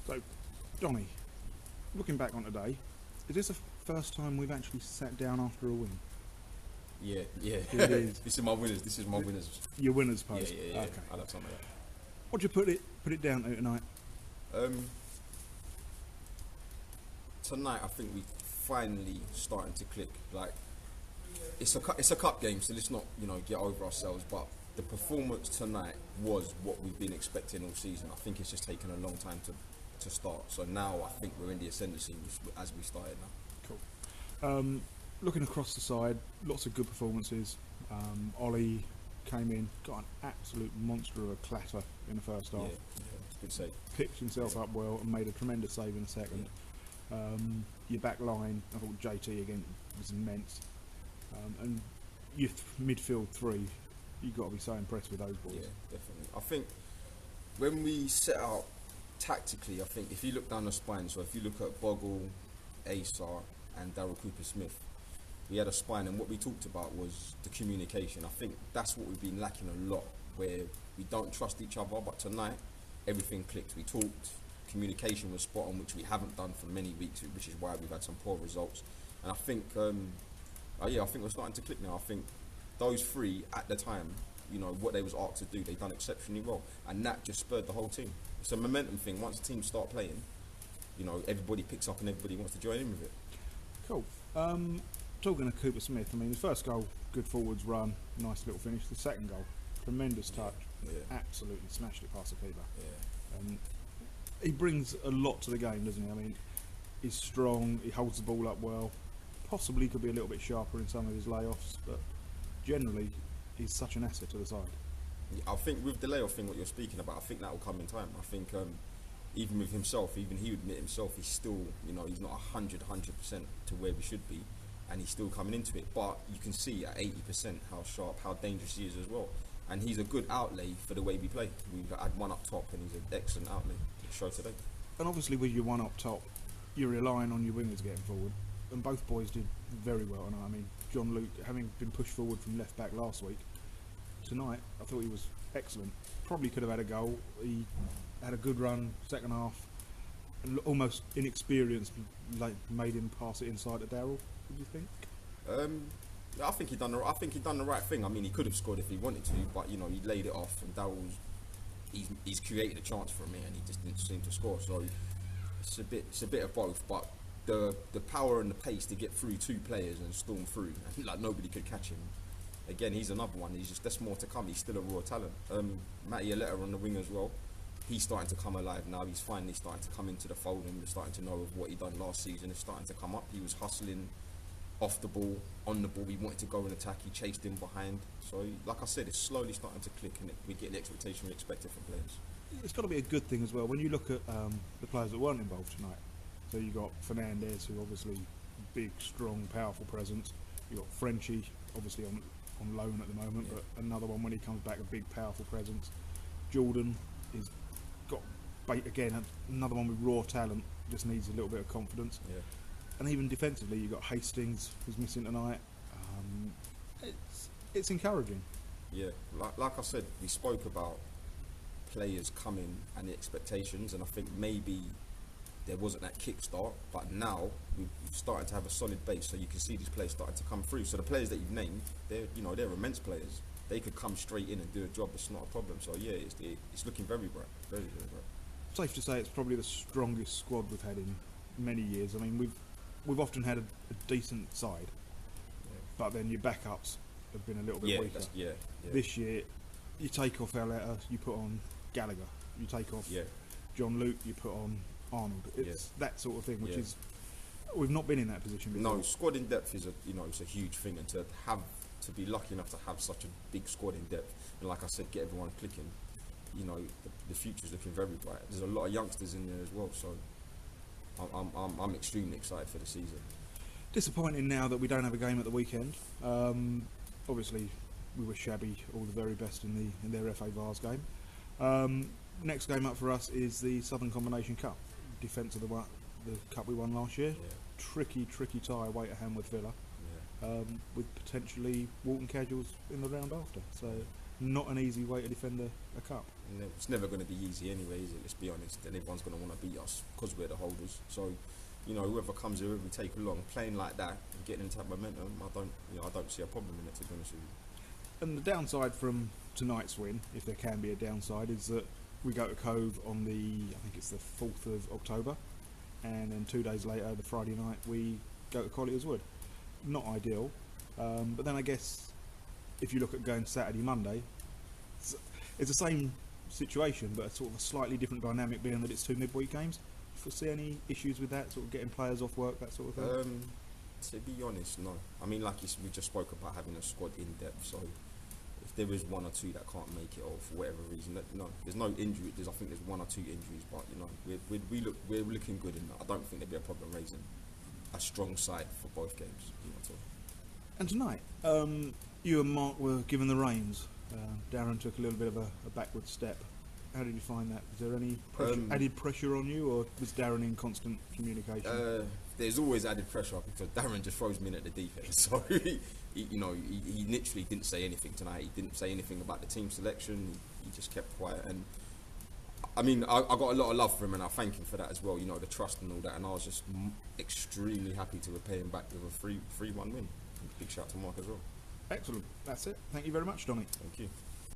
So, Donny, looking back on today, is this the first time we've actually sat down after a win? Yeah. It is. This is my winners. Your winners post? Yeah. Okay. I love something like What'd you put it down to tonight? that. Tonight, I think we finally starting to click. Like, it's a cup game, so let's not get over ourselves. But the performance tonight was what we've been expecting all season. I think it's just taken a long time to start. So now I think we're in the ascendancy as we started now. Cool. Looking across the side, lots of good performances. Ollie came in, got an absolute monster of a clatter in the first half. Yeah, it's a good save. Picked himself up well and made a tremendous save in the second. Your back line, I thought JT again was immense. And your midfield three, you've got to be so impressed with those boys. Yeah, definitely. I think when we set out tactically, I think if you look down the spine, so if you look at Bogle, Asar and Daryl Cooper-Smith, we had a spine, and what we talked about was the communication. I think that's what we've been lacking a lot, where we don't trust each other, but tonight everything clicked. We talked, communication was spot on, which we haven't done for many weeks, which is why we've had some poor results. And I think I think we're starting to click now. I think those three at the time, what they was asked to do, they've done exceptionally well, and that just spurred the whole team. It's a momentum thing. Once the teams start playing, everybody picks up and everybody wants to join in with it. Cool. Talking of Cooper Smith, I mean, the first goal, good forwards run, nice little finish. The second goal, tremendous touch, absolutely smashed it past the keeper. Yeah. He brings a lot to the game, doesn't he? I mean, he's strong, he holds the ball up well. Possibly could be a little bit sharper in some of his layoffs, but generally, he's such an asset to the side. I think with the layoff thing, what you're speaking about, I think that will come in time. I think even with himself, even he would admit himself, he's still, he's not 100% to where we should be, and he's still coming into it. But you can see at 80% how sharp, how dangerous he is as well. And he's a good outlay for the way we play. We've had one up top, and he's an excellent outlay to show today. And obviously, with your one up top, you're relying on your wingers getting forward. And both boys did very well. And I mean, John Luke, having been pushed forward from left back last week, tonight I thought he was excellent. Probably could have had a goal. He had a good run second half, and almost inexperienced, made him pass it inside to Daryl. What do you think? I think he done the right thing. I mean, he could have scored if he wanted to, but he laid it off, and Daryl's he's created a chance for me, and he just didn't seem to score. So it's a bit of both, but the power and the pace to get through two players and storm through, and like nobody could catch him. Again, he's another one. There's more to come. He's still a raw talent. Matty Aletta on the wing as well. He's starting to come alive now. He's finally starting to come into the fold, and we're starting to know of what he done last season. It's starting to come up. He was hustling off the ball, on the ball. He wanted to go and attack. He chased him behind. So, like I said, it's slowly starting to click, and we get the expectation we expected from players. It's got to be a good thing as well when you look at the players that weren't involved tonight. So you got Fernandez, who obviously big, strong, powerful presence. You got Frenchie, obviously on loan at the moment, but another one when he comes back, a big, powerful presence. Jordan is got again another one with raw talent, just needs a little bit of confidence. Yeah. And even defensively, you got Hastings, who's missing tonight. It's encouraging. Yeah, like I said, we spoke about players coming and the expectations, and I think maybe there wasn't that kickstart, but now we've started to have a solid base, so you can see these players starting to come through. So the players that you've named, they're immense players. They could come straight in and do a job. It's not a problem. So yeah, it's looking very bright, very, very bright. Safe to say it's probably the strongest squad we've had in many years. I mean, we've often had a decent side, but then your backups have been a little bit weaker. This year, you take off Aletta, you put on Gallagher. You take off John Luke, you put on Arnold. It's that sort of thing, which is we've not been in that position before. No, squad in depth is it's a huge thing, and to be lucky enough to have such a big squad in depth, and like I said, get everyone clicking. The future's looking very bright. There's a lot of youngsters in there as well, so I'm extremely excited for the season. Disappointing now that we don't have a game at the weekend. Obviously, we were shabby. All the very best in their FA Vars game. Next game up for us is the Southern Combination Cup, defence of the cup we won last year. Tricky tie away at Hamworth Villa, with potentially Walton Casuals in the round after. So not an easy way to defend a cup. It's never going to be easy anyway, is it? Let's be honest. And everyone's going to want to beat us because we're the holders. So, you know, whoever comes here, we take along, playing like that and getting into that momentum. I don't see a problem in it, to be honest with you. And the downside from tonight's win, if there can be a downside, is that we go to Cove on I think it's the 4th of October, and then 2 days later, the Friday night, we go to Collier's Wood. Not ideal, but then I guess if you look at going Saturday, Monday, it's the same situation, but a sort of a slightly different dynamic, being that it's 2 midweek games. Do you foresee any issues with that, sort of getting players off work, that sort of thing? To be honest, no. I mean, like we just spoke about having a squad in depth, so if there is 1 or 2 that can't make it, or for whatever reason, no, there's no injury. I think there's 1 or 2 injuries, but you know, we're looking good, and I don't think there'd be a problem raising a strong side for both games. You know, at all. And tonight, you and Mark were given the reins. Darren took a little bit of a backward step. How did you find that? Was there any added pressure on you, or was Darren in constant communication? There's always added pressure because Darren just throws me in at the deep end. So he literally didn't say anything tonight. He didn't say anything about the team selection. He just kept quiet. And I mean, I got a lot of love for him, and I thank him for that as well. You know, the trust and all that. And I was just extremely happy to repay him back with a 3-1 win. Big shout out to Mark as well. Excellent. That's it. Thank you very much, Donny. Thank you.